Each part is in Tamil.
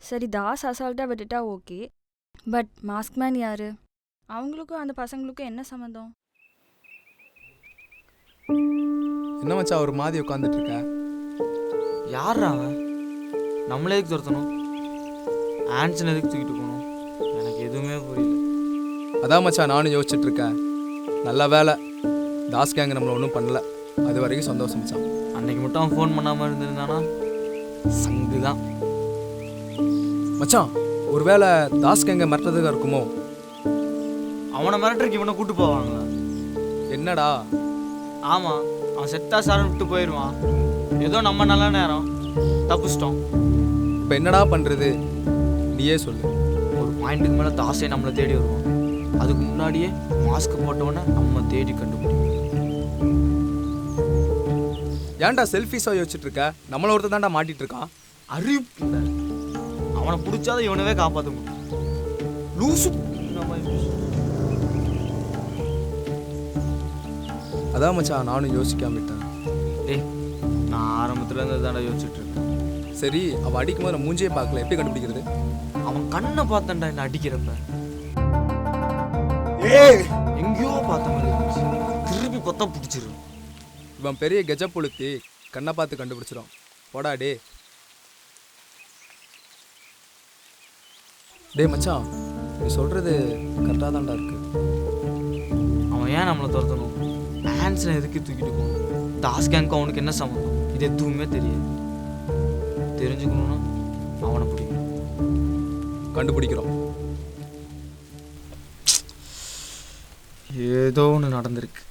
சரி தாஸ் அசால்ட்டாக விட்டுட்டா ஓகே. பட் மாஸ்க் மேன் யாரு? அவங்களுக்கும் அந்த பசங்களுக்கும் என்ன சம்மந்தம்? என்ன மச்சான் ஒரு மாதிரி உட்காந்துட்டு இருக்க? யாரா அவன்? நம்மளே எதுக்கு துரத்தணும்? ஆன்சன் எதுக்கு தூக்கிட்டு போகணும்? எனக்கு எதுவுமே புரியல. அதான் மச்சான் நானும் யோசிச்சுட்டு இருக்கேன். நல்ல வேலை தாஸ் கேங் நம்மளை ஒன்றும் பண்ணல. அது வரைக்கும் சந்தோஷம் மச்சான். அன்னைக்கு மட்டும் அவன் ஃபோன் பண்ணாமல் இருந்திருந்தானா சங்கு தான். மச்சான் ஒருவேளை தாஸ் கேங்கை மிரட்டதுக்காக இருக்குமோ? அவனை மிரட்டுறக்கு இவனை கூட்டு போவாங்களா? என்னடா? ஆமாம், அவன் செத்தா சாரன் விட்டு போயிடுவான். ஏதோ நம்ம நல்ல நேரம் தப்பிச்சிட்டோம். இப்போ என்னடா பண்ணுறது நீயே சொல்லு. ஒரு பாயிண்ட்டுக்கு மேலே தாசை நம்மளை தேடி வருவான். அதுக்கு முன்னாடியே மாஸ்க் போட்டவொடனே நம்ம தேடி கண்டுபிடிக்கும். ஏன்டா செல்ஃபிஸாக யோசிச்சுட்டு இருக்க? நம்மளை ஒருத்தர் தான்டா மாட்டிட்டு இருக்கான். அறிவு அவனை பிடிச்சாதான் இவனவே காப்பாற்ற முடியும். லூசு. அதான் மச்சான் நானும் யோசிக்காம விட்டேன். டேய், நான் ஆரம்பத்துலேருந்து தானே யோசிச்சுட்டு இருக்கேன். சரி அவள் அடிக்கும் போது நான் மூஞ்சியே பார்க்கல, எப்படி கண்டுபிடிக்கிறது? அவன் கண்ணை பார்த்தேன்டா என்ன அடிக்கிறப்ப. எங்கேயோ பார்த்த மாதிரி இருந்துச்சு. திருப்பி பார்த்தா பிடிச்சிரும். இவன் பெரிய கெஜ புளுத்தி, கண்ணை பார்த்து கண்டுபிடிச்சிடும். போடா டே. டே மச்சான், நீ சொல்கிறது கரெக்டாக தான்டா இருக்கு. அவன் ஏன் நம்மளை துரத்தணும்? ஆன்சனை எதுக்கு தூக்கிட்டு போகணும்? தாஸ் கேங்க்கு அவனுக்கு என்ன சம்மந்தம்? இது எதுவுமே தெரியாது. தெரிஞ்சுக்கணும்னா அவனை பிடிக்கும். கண்டுபிடிக்கிறோம். ஏதோ ஒன்று நடந்திருக்கு.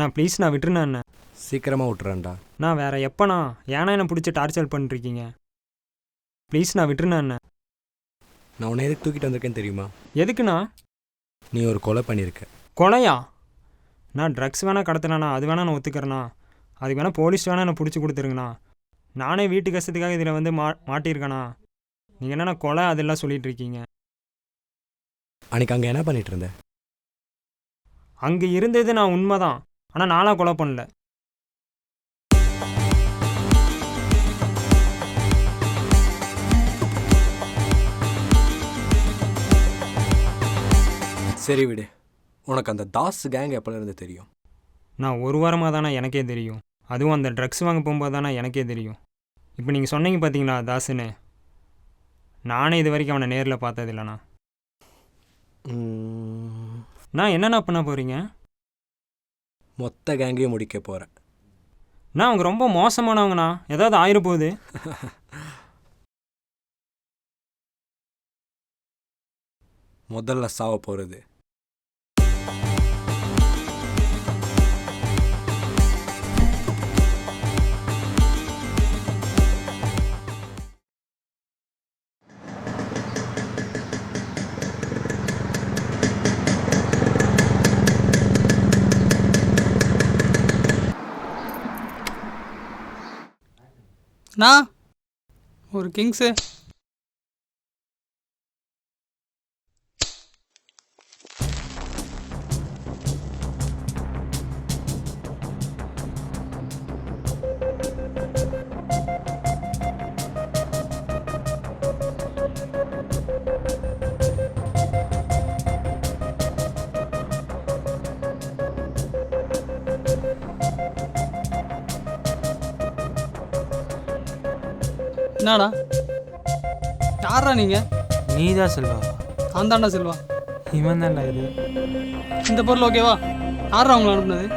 நான் ப்ளீஸ் நான் விட்டுருண்ணா என்ன. சீக்கிரமாக விட்டுறேன்டா. நான் வேறு எப்போண்ணா ஏன்னா என்னை பிடிச்சி டார்ச்சர் பண்ணிருக்கீங்க? ப்ளீஸ் நான் விட்டுருண்ணா என்ன. நான் உன்னை எதுக்கு தூக்கிட்டு வந்திருக்கேன்னு தெரியுமா? எதுக்குண்ணா? நீ ஒரு கொலை பண்ணியிருக்க. கொலையா? நான் ட்ரக்ஸ் வேணால் கடத்தினாண்ணா, அது வேணால் நான் ஒத்துக்கிறேண்ணா. அதுக்கு வேணால் போலீஸ் வேணால் என்னை பிடிச்சி கொடுத்துருங்கண்ணா. நானே வீட்டு கஷ்டத்துக்காக இதில் வந்து மாட்டியிருக்கேண்ணா. நீங்கள் என்னண்ணா கொலை அதெல்லாம் சொல்லிகிட்டு இருக்கீங்க? அன்றைக்கி அங்கே என்ன பண்ணிகிட்டு இருந்தேன்? அங்கே இருந்தது நான் உண்மைதான், ஆனால் நானாக கொலை பண்ணல. சரி விடு. உனக்கு அந்த தாஸ் கேங் எப்போலேருந்து தெரியும்? நான் ஒரு வாரமாக தானே எனக்கே தெரியும். அதுவும் அந்த ட்ரக்ஸ் வாங்க போகும்போது தானே எனக்கே தெரியும். இப்போ நீங்கள் சொன்னீங்க பார்த்தீங்களா தாஸுன்னு, நானே இது வரைக்கும் அவனை நேரில் பார்த்ததில்லண்ணா. நான் என்னண்ணா பண்ண போகிறீங்க? மொத்த கேங்கையும் முடிக்க போகிறேன். நான் அவங்க ரொம்ப மோசமானவங்கண்ணா. ஏதாவது ஆயிரப்போகுது. முதல்ல சாவ போகிறது நான் ஒரு கிங்ஸு. என்னடா யாரா நீங்கள்? நீ தான் செல்வா? நான் தாண்டா செல்வா. இவன் தான்டா இது. இந்த பொருள் ஓகேவா? யாரா அவங்கள அனுப்புனது?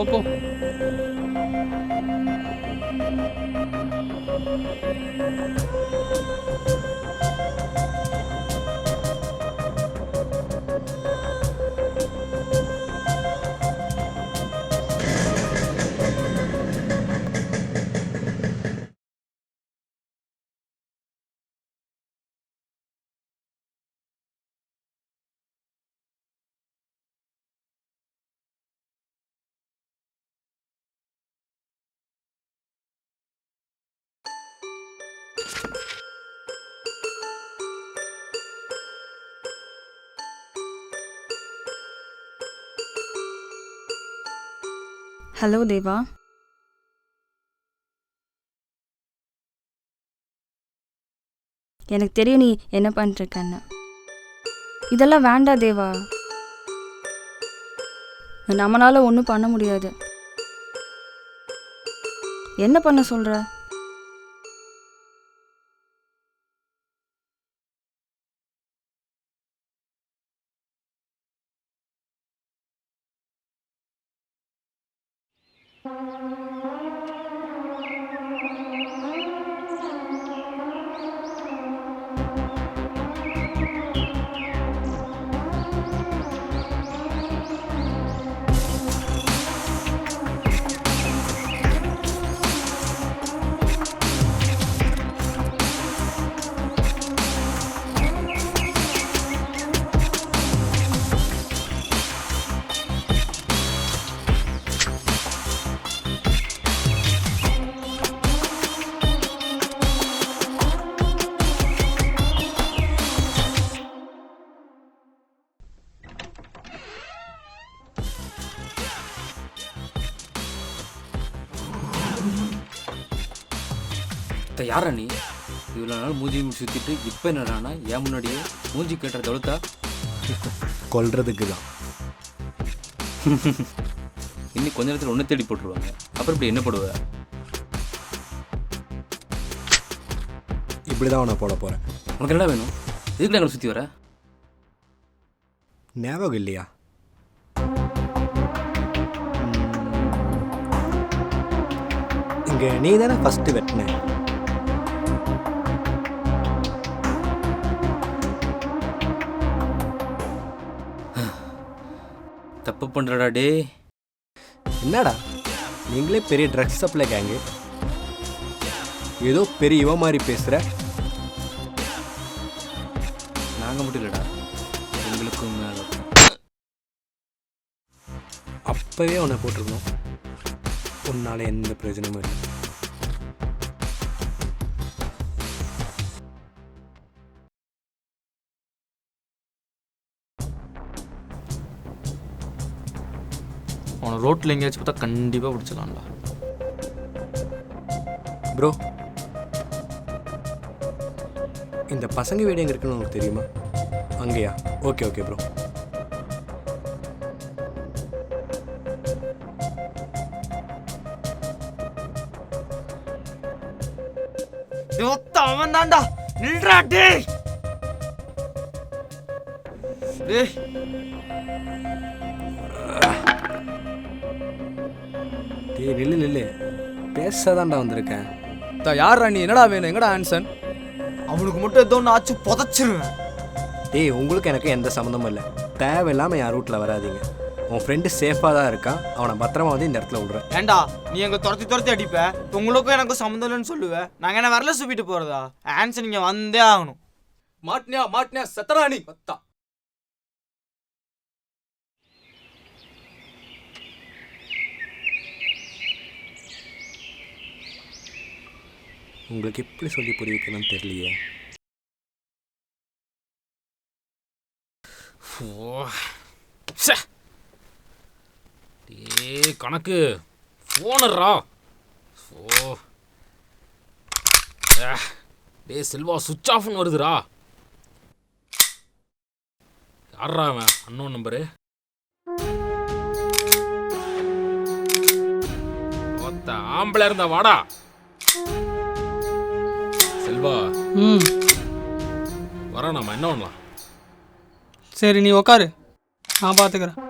ஓப்போ ஹலோ தேவா. எனக்கு தெரியும் நீ என்ன பண்ணிருக்கன்னு. இதெல்லாம் வேண்டாம் தேவா. நம்மளால ஒன்றும் பண்ண முடியாது. என்ன பண்ண சொல்ற? யாரா நீ? இவ்வளோ நாள் மூஞ்சி சுற்றிட்டு இப்போ என்னடானா ஏன் முன்னாடியே மூஞ்சி கட்டுற தொழுத்தா? கொல்றதுக்கு தான். இன்னும் கொஞ்ச நேரத்தில் ஒன்று தேடி போட்டுருவாங்க. அப்புறம் இப்படி என்ன போடுவ? இப்படி தான் நான் போட போகிறேன். உனக்கு என்ன வேணும்? எதுக்கு எங்களை சுற்றி வர? ஞாபகம் இல்லையா? இங்கே நீ தானே ஃபஸ்ட்டு வெட்டின. தப்பு பண்ணுறடா டே. என்னடா நீங்களே பெரிய ட்ரக்ஸ் சப்ளை கேங்கு, ஏதோ பெரிய இவ மாதிரி பேசுகிற. நாங்கள் மட்டும் இல்லைடா, எங்களுக்கும் மேலே. அப்போவே உன்னை போட்டிருக்கணும். உன்னால் எந்த பிரயோஜனமும் இல்லை. அவனை ரோட்டில் எங்கேயாச்சும் பார்த்தா கண்டிப்பாக பிடிச்சலாம்டா. ப்ரோ, இந்த பசங்க வீடு எங்கே இருக்குன்னு உங்களுக்கு தெரியுமா? அங்கேயா? Okay okay bro. அவன் தான்டா, நில்றா டேய். டேய் டேய் நில்லு நில்லு, பேசதான்டா வந்திருக்கேன். யாரா நீ? என்னடா வேணும்? எங்கடா ஆன்சன்? அவனுக்கு மட்டும் ஏதோ ஒன்று ஆச்சு புதைச்சிருவேன். டேய் உங்களுக்கு எனக்கு எந்த சம்மந்தமும் இல்லை. தேவையில்லாமல் என் ரூட்டில் வராதீங்க. உன் ஃப்ரெண்டு சேஃபாக தான் இருக்கான். அவனை பத்திரமா வந்து இந்த இடத்துல விடுறேன். ஏண்டா நீ எங்க துரத்தி அடிப்ப, உங்களுக்கும் எனக்கும் சம்மந்தம் இல்லைன்னு சொல்லுவேன். நாங்கள் என்ன வரல சுப்பிட்டு போறதா? ஆன்சர் நீங்க வந்தே ஆகணும். மாட்டினியா செத்தடா நீ. பத்தா உங்களுக்கு எப்படி சொல்லி புரிய வைக்கணும்னு தெரியலையே. கணக்கு ஃபோனுறா. ஓ டே செல்வா, சுவிட்ச் ஆஃப்னு வருதுடா. யாரா அவன்? Unknown number. ஆம்பளை இருந்தா வாடா. செல்வா வர, நம்ம என்ன பண்ணலாம்? சரி நீ உக்காரு, நான் பார்த்துக்கிறேன்.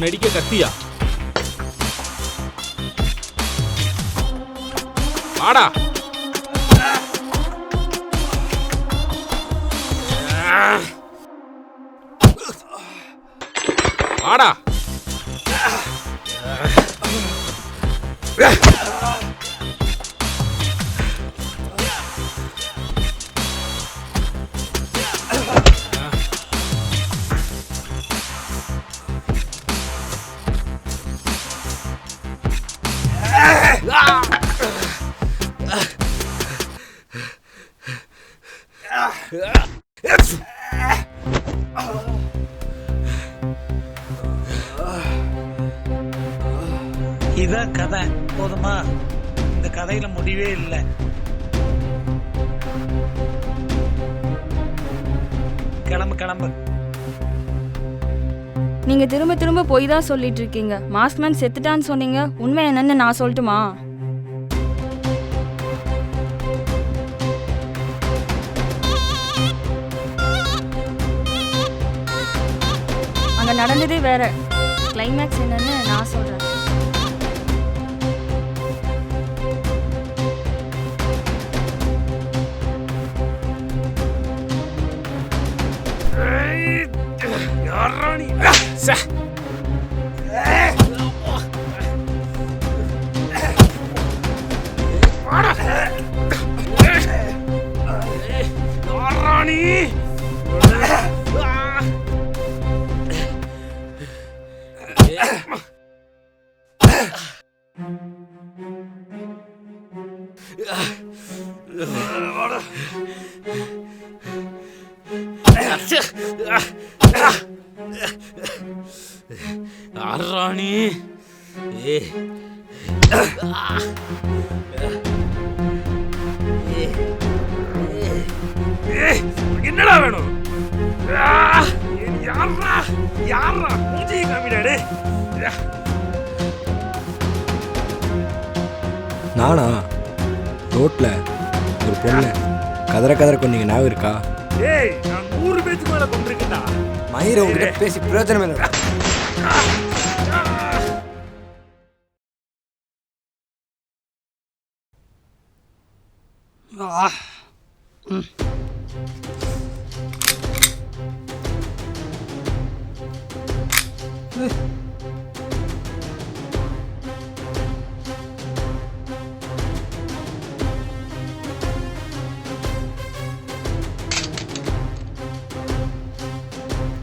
நடிக்க கத்தியா? வாடா. வாடா. இதான் கதை போதுமா? இந்த கதையில முடிவே இல்லை. கிளம்பு கிளம்பு. நீங்க திரும்ப திரும்ப போய் தான் சொல்லிட்டு இருக்கீங்க. மாஸ்க்மேன் செத்துட்டான்னு சொன்னீங்க, உண்மை என்னன்னு நான் சொல்லட்டுமா? அங்க நடந்ததே வேற. கிளைமேக்ஸ் என்னன்னு நான் சொல்றேன். ராணி என்னடா வேணும்? யாரா மூஞ்சி காமிடாடே. நானா ரோட்டில் ஒரு பொண்ணு கதற கொண்டீங்க ஞாபகம் இருக்கா? ஏய், நான் 100 பேருக்கு மேல கொண்டிருக்கேன்டா. மயிரை உங்ககிட்ட பேசி பிரயோஜனம் இல்லை.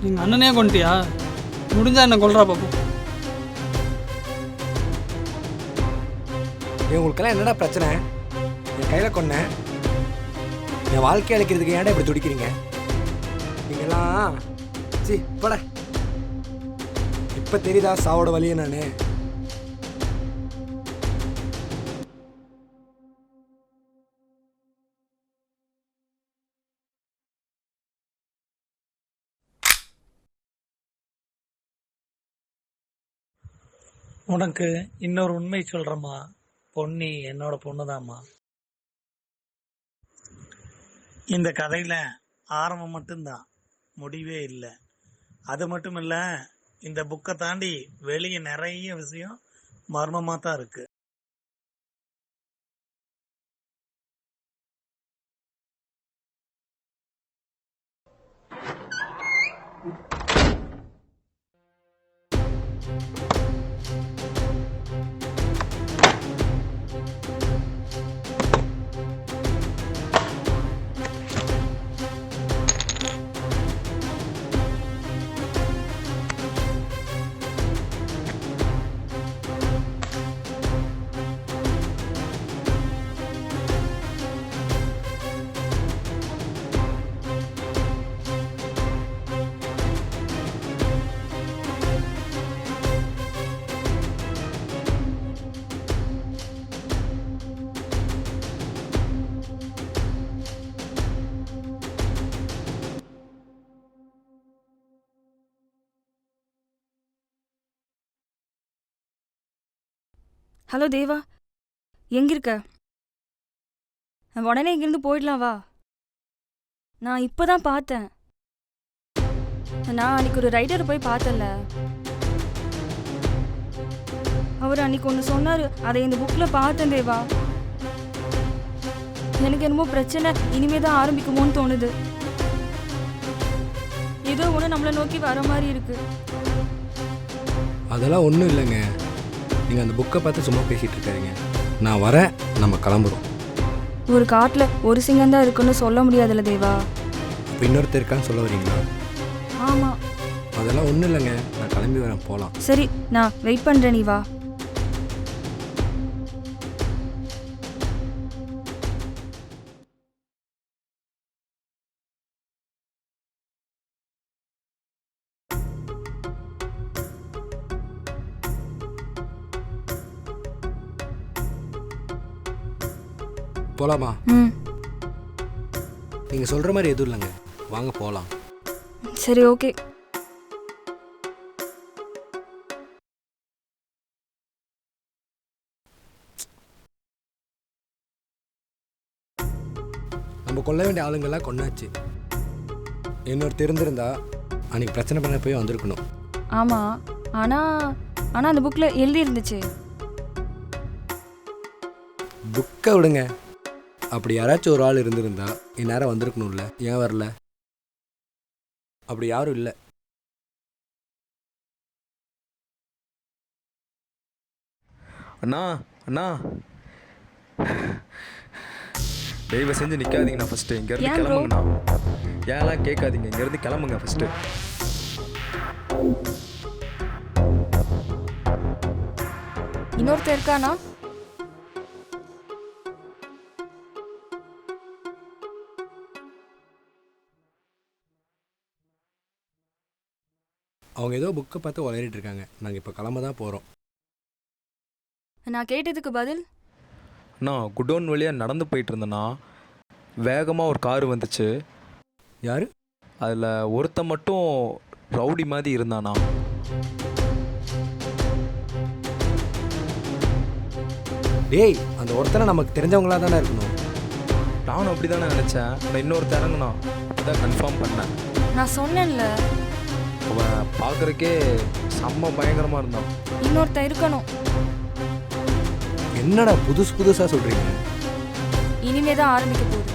எங்கள் அண்ணனே கொண்டுட்டியா? முடிஞ்சா என்ன கொல்றா பார்ப்போம். உங்களுக்கெல்லாம் என்னடா பிரச்சனை? என் கையில் கொன்னேன், என் வாழ்க்கை அழைக்கிறதுக்கு ஏன்டா இப்படி துடிக்கிறீங்க நீங்களாம்? சி போட. இப்போ தெரியுதா சாவோட வழியை நான்? உனக்கு இன்னொரு உண்மை சொல்றேம்மா. பொன்னி என்னோட பொண்ணுதாம்மா. இந்த கதையில ஆரம்பம் மட்டும்தான், முடிவே இல்லை. அது மட்டும் இல்லை, இந்த புக்கை தாண்டி வெளியே நிறைய விஷயம் மர்மமாக தான் இருக்கு. ஹலோ தேவா, எங்க இருக்க? உடனே இங்கிருந்து போயிடலாம் வா. நான் இப்போதான் பார்த்தேன். நான் அன்னைக்கு ஒரு ரைட்டரை போய் பார்த்தல. அவர் அன்னைக்கு ஒன்று சொன்னார், அதை இந்த புக்கில் பார்த்தேன் தேவா. எனக்கு என்னமோ பிரச்சனை இனிமே தான் ஆரம்பிக்குமோன்னு தோணுது. ஏதோ ஒன்று நம்மளை நோக்கி வர மாதிரி இருக்கு. அதெல்லாம் ஒன்றும் இல்லைங்க, நீங்கள் அந்த புக்கை பார்த்து சும்மா பேசிகிட்டு இருக்காருங்க. நான் வரேன், நம்ம கிளம்புறோம். ஒரு காட்டில் ஒரு சிங்கம் தான் இருக்குன்னு சொல்ல முடியாதுல்ல தேவா. இப்போ இன்னொருத்தர் இருக்கான்னு சொல்ல வரீங்களா? ஆமாம். அதெல்லாம் ஒன்றும் இல்லைங்க, நான் கிளம்பி வரேன், போகலாம். சரி, நான் வெயிட் பண்ணுறேன், நீ வா. போகலாமா? ம், நீங்கள் சொல்கிற மாதிரி எதுவும் இல்லைங்க, வாங்க போகலாம். சரி, ஓகே. நம்ம கொல்ல வேண்டிய ஆளுங்கெல்லாம் கொண்டாச்சு. இன்னொரு தெரிஞ்சிருந்தா அன்றைக்கி பிரச்சனை பண்ண போய் வந்திருக்கணும். ஆமாம், ஆனால் அந்த புக்கில் எழுதி இருந்துச்சு. புக்கை விடுங்க, அப்படி யாராச்சும் ஒரு ஆள் இருந்திருந்தா இந்நேரம் வந்திருக்கணும்ல, ஏன் வரல? அப்படி யாரும் இல்லை. அண்ணா அண்ணா, தயவு செஞ்சு நிற்காதீங்கண்ணா. ஃபஸ்ட்டு இங்கேருந்து ஏன் bro? கிளம்புங்கண்ணா. ஏன்லாம் கேட்காதீங்க, இங்கேருந்து கிளம்புங்க ஃபஸ்ட்டு. இன்னொருத்தர் இருக்கானா? அவங்க ஏதோ புக்கை பார்த்து உளறிட்டு இருக்காங்க. நாங்கள் இப்போ கிளம்ப தான் போகிறோம். நான் கேட்டதுக்கு பதில்? அண்ணா, குடோன் வழியாக நடந்து போயிட்டு இருந்தேண்ணா, வேகமாக ஒரு கார் வந்துச்சு. யார்? அதில் ஒருத்தன் மட்டும் ரவுடி மாதிரி இருந்தானா. டேய், அந்த ஒருத்தனை நமக்கு தெரிஞ்சவங்களா தானே இருக்கணும். நானும் அப்படி தானே நினச்சேன். நான் இன்னொருத்தர் இறங்குண்ணா, அப்போ தான் கன்ஃபார்ம் பண்ணேன். நான் சொன்னேன்ல, அவன் பார்க்குறக்கே செம்ம பயங்கரமாக இருந்தான். இன்னொருத்தன் இருக்கணும். என்னடா புதுசாக சொல்கிறீங்க? இனிமே தான் ஆரம்பிக்க போகுது.